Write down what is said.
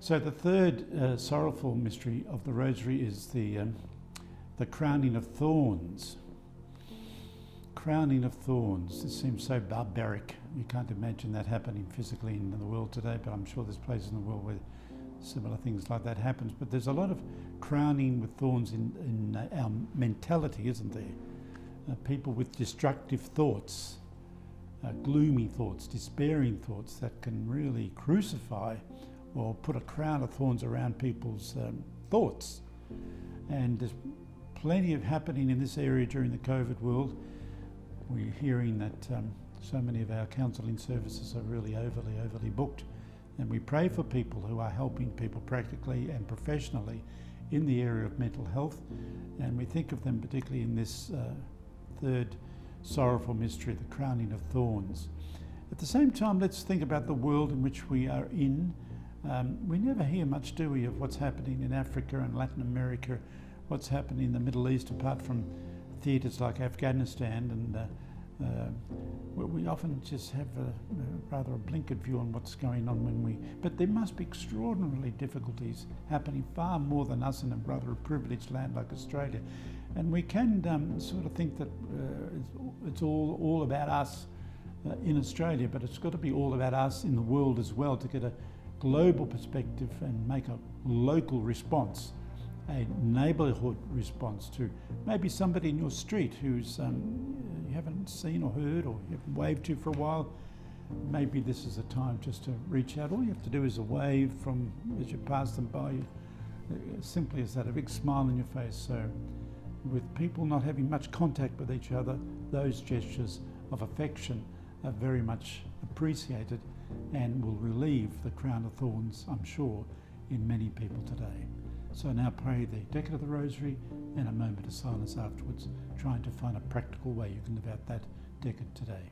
So the third sorrowful mystery of the Rosary is the crowning of thorns. Crowning of thorns. This seems so barbaric. You can't imagine that happening physically in the world today, but I'm sure there's places in the world where similar things like that happens. But there's a lot of crowning with thorns in our mentality, isn't there? People with destructive thoughts, gloomy thoughts, despairing thoughts that can really crucify or put a crown of thorns around people's thoughts. And there's plenty of happening in this area during the COVID world. We're hearing that so many of our counselling services are really overly booked, and we pray for people who are helping people practically and professionally in the area of mental health, and we think of them particularly in this third sorrowful mystery, the crowning of thorns. At the same time, let's think about the world in which we are in. We never hear much, do we, of what's happening in Africa and Latin America, what's happening in the Middle East, apart from theatres like Afghanistan, and we often just have rather a blinkered view on what's going on but there must be extraordinarily difficulties happening far more than us in a rather a privileged land like Australia. And we can sort of think that it's all about us in Australia, but it's got to be all about us in the world as well, to get a global perspective and make a local response, a neighbourhood response to maybe somebody in your street who's you haven't seen or heard or you haven't waved to for a while. Maybe this is a time just to reach out. All you have to do is a wave from as you pass them by, simply as that, a big smile on your face. So with people not having much contact with each other, those gestures of affection are very much appreciated and will relieve the crown of thorns, I'm sure, in many people today. So now pray the Decade of the Rosary and a moment of silence afterwards, trying to find a practical way you can live out that decade today.